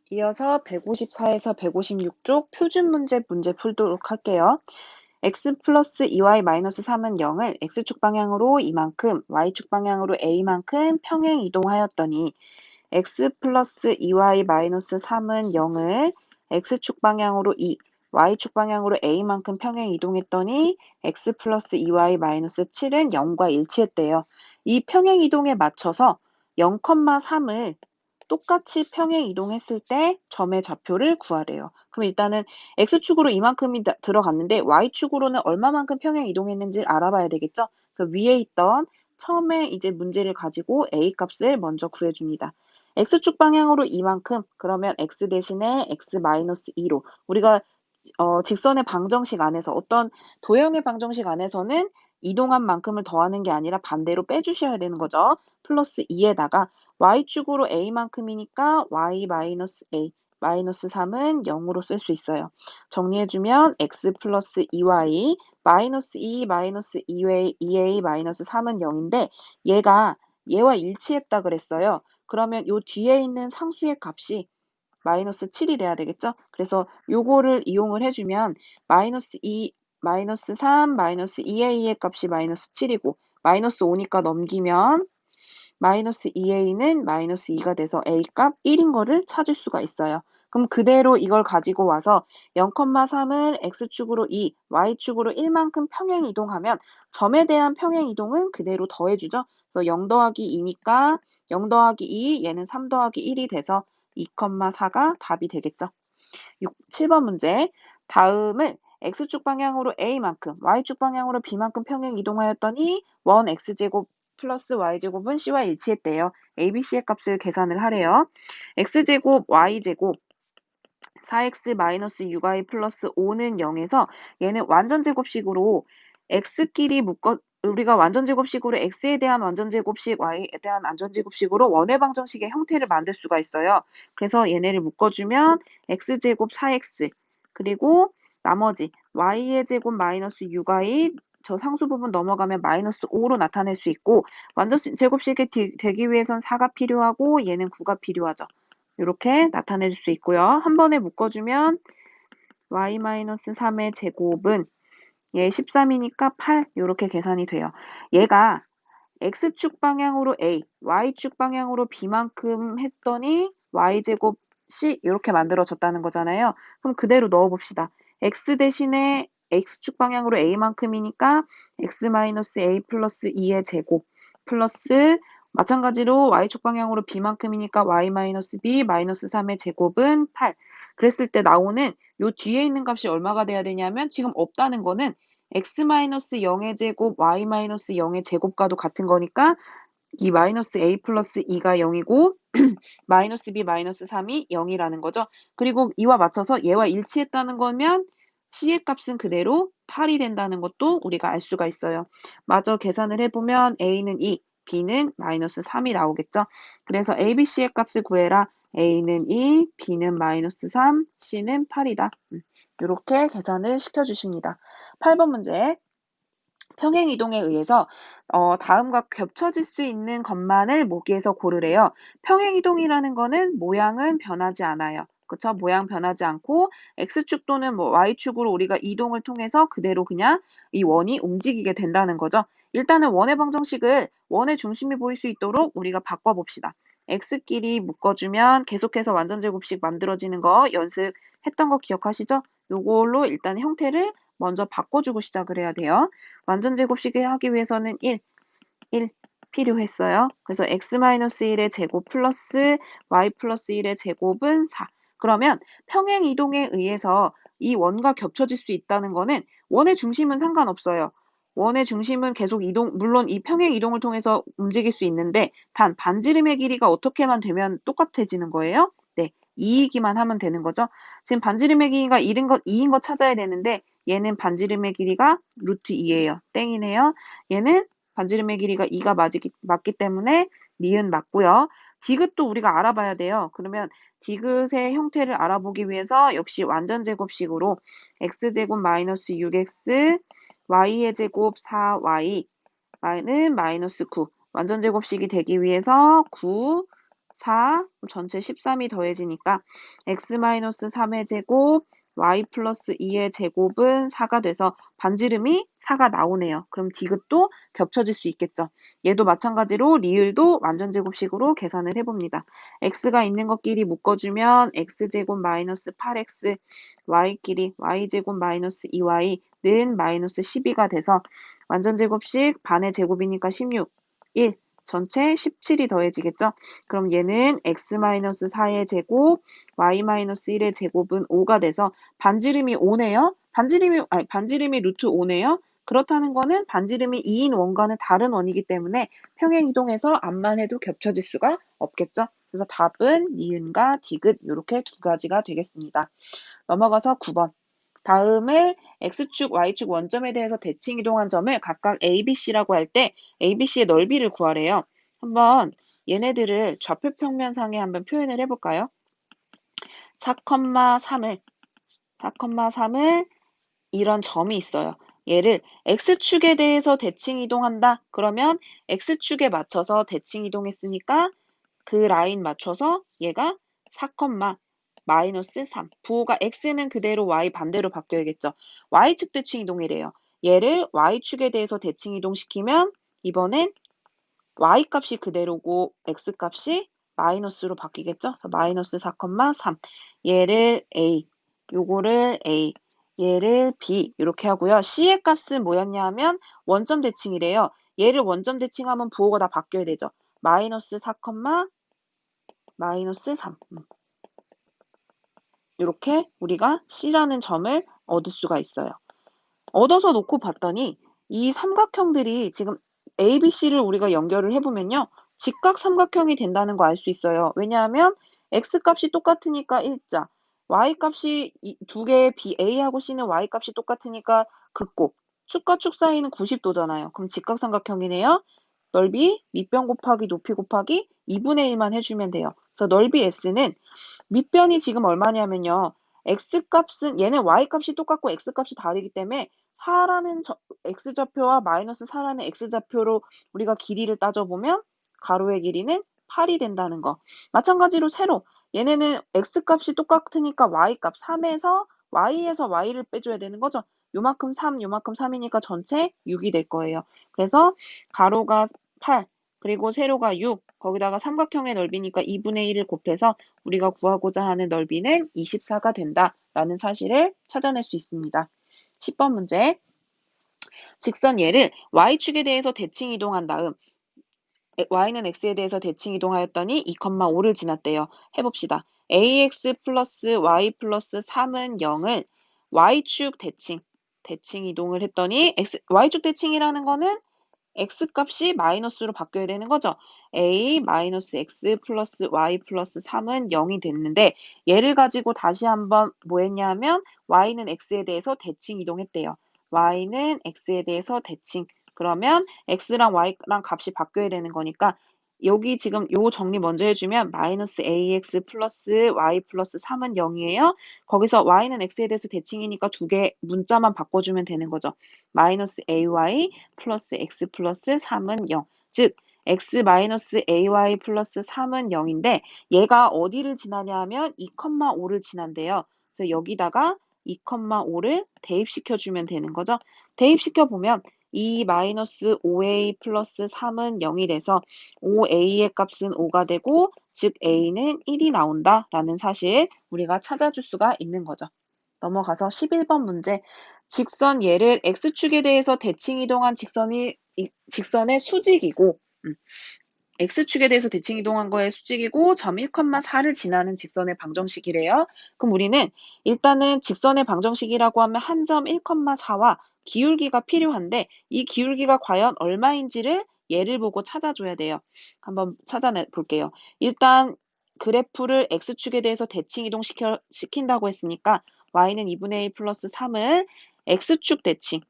이어서 154에서 156쪽 표준 문제 풀도록 할게요. x 플러스 2y 마이너스 3은 0을 x축 방향으로 이만큼, y축 방향으로 a만큼 평행 이동하였더니 x 플러스 2y 마이너스 3은 0을 x축 방향으로 2, y축 방향으로 a만큼 평행 이동했더니 x 플러스 2y 마이너스 7은 0과 일치했대요. 이 평행 이동에 맞춰서 0,3을 똑같이 평행 이동했을 때 점의 좌표를 구하래요. 그럼 일단은 x축으로 이만큼이 들어갔는데 y축으로는 얼마만큼 평행 이동했는지 알아봐야 되겠죠? 그래서 위에 있던 처음에 이제 문제를 가지고 a 값을 먼저 구해줍니다. x축 방향으로 이만큼, 그러면 x 대신에 x-2로 우리가 직선의 방정식 안에서 어떤 도형의 방정식 안에서는 이동한 만큼을 더하는 게 아니라 반대로 빼주셔야 되는 거죠. 플러스 2에다가 y축으로 a만큼이니까 y-a 마이너스 3은 0으로 쓸 수 있어요. 정리해주면 x 플러스 2y 마이너스 2 마이너스 2a 마이너스 3은 0인데 얘와 일치했다 그랬어요. 그러면 요 뒤에 있는 상수의 값이 마이너스 7이 돼야 되겠죠? 그래서 요거를 이용을 해주면 마이너스 2, 마이너스 3, 마이너스 2a의 값이 마이너스 7이고 마이너스 5니까 넘기면 마이너스 2a는 마이너스 2가 돼서 a값 1인 거를 찾을 수가 있어요. 그럼 그대로 이걸 가지고 와서 0,3을 x축으로 2, y축으로 1만큼 평행 이동하면 점에 대한 평행 이동은 그대로 더해주죠. 그래서 0 더하기 2니까 0 더하기 2, 얘는 3 더하기 1이 돼서 2,4가 답이 되겠죠. 7번 문제. 다음을 x축 방향으로 a만큼, y축 방향으로 b만큼 평행 이동하였더니 원 x제곱 플러스 y제곱은 c와 일치했대요. abc의 값을 계산을 하래요. x제곱 y제곱 4x-6y 플러스 5는 0에서 얘는 완전제곱식으로 x끼리 우리가 완전제곱식으로 x에 대한 완전제곱식, y에 대한 완전제곱식으로 원의 방정식의 형태를 만들 수가 있어요. 그래서 얘네를 묶어주면 x제곱 4x 그리고 나머지 y의 제곱 마이너스 6y 저 상수 부분 넘어가면 마이너스 5로 나타낼 수 있고 완전제곱식이 되기 위해선 4가 필요하고 얘는 9가 필요하죠. 이렇게 나타낼 수 있고요. 한 번에 묶어주면 y-3의 제곱은 얘 13이니까 8 이렇게 계산이 돼요. 얘가 x축 방향으로 a, y축 방향으로 b만큼 했더니 y제곱 c 이렇게 만들어졌다는 거잖아요. 그럼 그대로 넣어봅시다. x 대신에 x축 방향으로 a만큼이니까 x-a 플러스 2의 제곱 플러스 마찬가지로 y축 방향으로 b만큼이니까 y-b 마이너스 3의 제곱은 8. 그랬을 때 나오는 요 뒤에 있는 값이 얼마가 돼야 되냐면 지금 없다는 거는 x-0의 제곱, y-0의 제곱과도 같은 거니까 이 마이너스 a 플러스 2가 0이고 마이너스 b 마이너스 3이 0이라는 거죠. 그리고 이와 맞춰서 얘와 일치했다는 거면 c의 값은 그대로 8이 된다는 것도 우리가 알 수가 있어요. 마저 계산을 해보면 a는 2, b는 마이너스 3이 나오겠죠. 그래서 a, b, c의 값을 구해라. a는 2, b는 마이너스 3, c는 8이다. 이렇게 계산을 시켜주십니다. 8번 문제. 평행 이동에 의해서 다음과 겹쳐질 수 있는 것만을 모기에서 고르래요. 평행 이동이라는 거는 모양은 변하지 않아요. 그쵸? 모양 변하지 않고 x축 또는 뭐 y축으로 우리가 이동을 통해서 그대로 그냥 이 원이 움직이게 된다는 거죠. 일단은 원의 방정식을 원의 중심이 보일 수 있도록 우리가 바꿔봅시다. x끼리 묶어주면 계속해서 완전제곱식 만들어지는 거 연습했던 거 기억하시죠? 요걸로 일단 형태를 먼저 바꿔주고 시작을 해야 돼요. 완전제곱식을 하기 위해서는 1 필요했어요. 그래서 x-1의 제곱 플러스 y 플러스 1의 제곱은 4. 그러면 평행 이동에 의해서 이 원과 겹쳐질 수 있다는 거는 원의 중심은 상관없어요. 원의 중심은 계속 물론 이 평행 이동을 통해서 움직일 수 있는데 단 반지름의 길이가 어떻게만 되면 똑같아지는 거예요? 네, 2이기만 하면 되는 거죠. 지금 반지름의 길이가 2인 거 찾아야 되는데 얘는 반지름의 길이가 루트 2예요. 땡이네요. 얘는 반지름의 길이가 2가 맞기 때문에 니은 맞고요. 디귿도 우리가 알아봐야 돼요. 그러면 디귿의 형태를 알아보기 위해서 역시 완전제곱식으로 x제곱 마이너스 6x, y의 제곱 4y, y는 마이너스 9. 완전제곱식이 되기 위해서 9, 4, 전체 13이 더해지니까 x-3의 제곱, y 플러스 2의 제곱은 4가 돼서 반지름이 4가 나오네요. 그럼 디귿도 겹쳐질 수 있겠죠. 얘도 마찬가지로 리을도 완전제곱식으로 계산을 해봅니다. x가 있는 것끼리 묶어주면 x제곱 마이너스 8x, y끼리 y제곱 마이너스 2y는 마이너스 12가 돼서 완전제곱식 반의 제곱이니까 16, 1, 전체 17이 더해지겠죠? 그럼 얘는 x-4의 제곱, y-1의 제곱은 5가 돼서 반지름이 5네요. 반지름이 루트 5네요. 그렇다는 거는 반지름이 2인 원과는 다른 원이기 때문에 평행이동해서 앞만 해도 겹쳐질 수가 없겠죠. 그래서 답은 니은과 디귿 이렇게 두 가지가 되겠습니다. 넘어가서 9번. 다음을 x축, y축 원점에 대해서 대칭 이동한 점을 각각 a, b, c라고 할 때 a, b, c의 넓이를 구하래요. 한번 얘네들을 좌표평면상에 한번 표현을 해볼까요? 4,3을 이런 점이 있어요. 얘를 x축에 대해서 대칭 이동한다. 그러면 x축에 맞춰서 대칭 이동했으니까 그 라인 맞춰서 얘가 4, 마이너스 3. 부호가 x는 그대로 y 반대로 바뀌어야겠죠. y축 대칭 이동이래요. 얘를 y축에 대해서 대칭 이동시키면 이번엔 y 값이 그대로고 x 값이 마이너스로 바뀌겠죠. 그래서 마이너스 4, 3. 얘를 a, 요거를 a, 얘를 b 이렇게 하고요. c의 값은 뭐였냐 하면 원점 대칭이래요. 얘를 원점 대칭하면 부호가 다 바뀌어야 되죠. 마이너스 4, 마이너스 3. 이렇게 우리가 C라는 점을 얻을 수가 있어요. 얻어서 놓고 봤더니 이 삼각형들이 지금 A, B, C를 우리가 연결을 해보면요. 직각 삼각형이 된다는 거 알 수 있어요. 왜냐하면 X값이 똑같으니까 일자, Y값이 두 개의 B, A하고 C는 Y값이 똑같으니까 극곱, 축과 축 사이는 90도잖아요. 그럼 직각 삼각형이네요. 넓이 밑변 곱하기 높이 곱하기 2분의 1만 해주면 돼요. 그래서 넓이 S는 밑변이 지금 얼마냐면요. x값은 얘는 y값이 똑같고 x값이 다르기 때문에 4라는 x좌표와 마이너스 4라는 x좌표로 우리가 길이를 따져보면 가로의 길이는 8이 된다는 거. 마찬가지로 세로 얘네는 x값이 똑같으니까 y값 3에서 y를 빼줘야 되는 거죠. 요만큼 3, 요만큼 3이니까 전체 6이 될 거예요. 그래서 가로가 8, 그리고 세로가 6, 거기다가 삼각형의 넓이니까 2분의 1을 곱해서 우리가 구하고자 하는 넓이는 24가 된다라는 사실을 찾아낼 수 있습니다. 10번 문제. 직선 얘를 y축에 대해서 대칭 이동한 다음 y는 x에 대해서 대칭 이동하였더니 2,5를 지났대요. 해봅시다. ax 플러스 y 플러스 3은 0을 y축 대칭 이동을 했더니 y축 대칭이라는 거는 x값이 마이너스로 바뀌어야 되는 거죠. a 마이너스 x 플러스 y 플러스 3은 0이 됐는데 얘를 가지고 다시 한번 뭐 했냐 하면 y는 x에 대해서 대칭 이동했대요. y는 x에 대해서 대칭. 그러면 x랑 y랑 값이 바뀌어야 되는 거니까 여기 지금 요 정리 먼저 해주면 마이너스 ax 플러스 y 플러스 3은 0이에요. 거기서 y는 x에 대해서 대칭이니까 두 개 문자만 바꿔주면 되는 거죠. 마이너스 ay 플러스 x 플러스 3은 0. 즉 x 마이너스 ay 플러스 3은 0인데 얘가 어디를 지나냐 하면 2,5를 지난대요. 그래서 여기다가 2,5를 대입시켜주면 되는 거죠. 대입시켜보면 2 마이너스 5a 플러스 3은 0이 돼서 5a의 값은 5가 되고 즉 a는 1이 나온다라는 사실 우리가 찾아줄 수가 있는 거죠. 넘어가서 11번 문제. 직선 얘를 x축에 대해서 대칭 이동한 직선의 수직이고 x축에 대해서 대칭 이동한 거의 수직이고 점 1,4를 지나는 직선의 방정식이래요. 그럼 우리는 일단은 직선의 방정식이라고 하면 한 점 1,4와 기울기가 필요한데 이 기울기가 과연 얼마인지를 얘를 보고 찾아줘야 돼요. 한번 찾아내 볼게요. 일단 그래프를 x축에 대해서 대칭 이동시킨다고 했으니까 y는 2분의 1 플러스 3을 x축 대칭.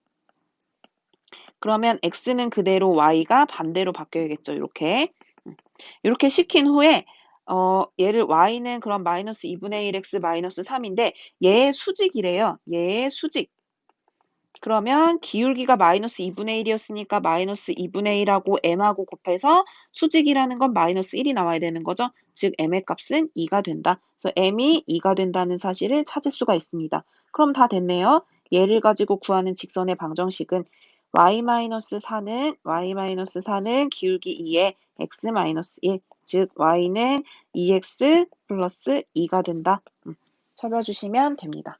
그러면 x는 그대로 y가 반대로 바뀌어야겠죠. 이렇게 시킨 후에 얘를 y는 그럼 마이너스 2분의 1x 마이너스 3인데 얘의 수직이래요. 얘의 수직. 그러면 기울기가 마이너스 2분의 1이었으니까 마이너스 2분의 1하고 m하고 곱해서 수직이라는 건 마이너스 1이 나와야 되는 거죠. 즉 m의 값은 2가 된다. 그래서 m이 2가 된다는 사실을 찾을 수가 있습니다. 그럼 다 됐네요. 얘를 가지고 구하는 직선의 방정식은 y-4는 기울기 2에 x-1, 즉 y는 2x 플러스 2가 된다. 찾아주시면 됩니다.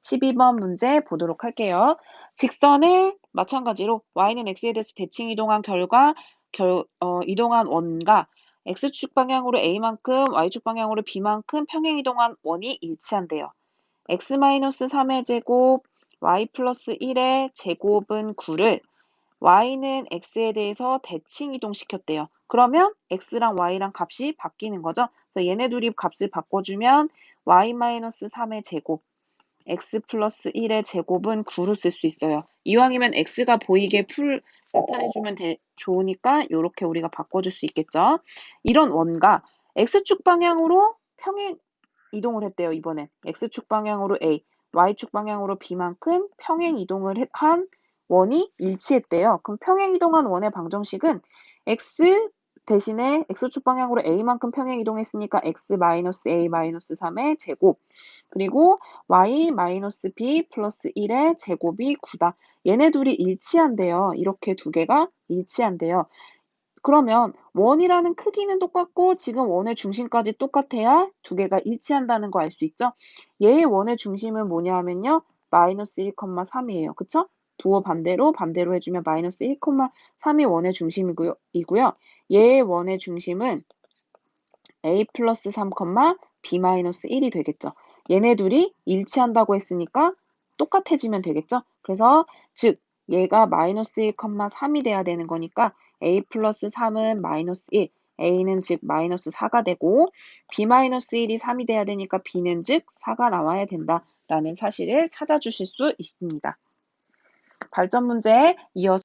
12번 문제 보도록 할게요. 직선은 마찬가지로 y는 x에 대해서 대칭 이동한 결과 이동한 원과 x축 방향으로 a만큼 y축 방향으로 b만큼 평행 이동한 원이 일치한대요. x-3의 제곱 y 플러스 1의 제곱은 9를 y는 x에 대해서 대칭 이동시켰대요. 그러면 x랑 y랑 값이 바뀌는 거죠. 그래서 얘네 둘이 값을 바꿔주면 y-3의 제곱 x 플러스 1의 제곱은 9로 쓸 수 있어요. 이왕이면 x가 보이게 나타내주면 좋으니까 이렇게 우리가 바꿔줄 수 있겠죠. 이런 원과 x축 방향으로 평행 이동을 했대요. 이번엔 x축 방향으로 a, y축 방향으로 b만큼 평행 이동을 한 원이 일치했대요. 그럼 평행 이동한 원의 방정식은 x 대신에 x축 방향으로 a만큼 평행 이동했으니까 x-a-3의 제곱 그리고 y-b 플러스 1의 제곱이 9다. 얘네 둘이 일치한대요. 이렇게 두 개가 일치한대요. 그러면 원이라는 크기는 똑같고 지금 원의 중심까지 똑같아야 두 개가 일치한다는 거 알 수 있죠? 얘의 원의 중심은 뭐냐 하면요. 마이너스 1,3이에요. 그쵸? 부호 반대로 해주면 마이너스 1,3이 원의 중심이고요. 얘의 원의 중심은 a 플러스 3, b 마이너스 1이 되겠죠. 얘네 둘이 일치한다고 했으니까 똑같아지면 되겠죠. 그래서 즉 얘가 마이너스 1,3이 돼야 되는 거니까 a 플러스 3은 마이너스 1, a는 즉 마이너스 4가 되고 b 마이너스 1이 3이 돼야 되니까 b는 즉 4가 나와야 된다라는 사실을 찾아주실 수 있습니다. 발전 문제에 이어서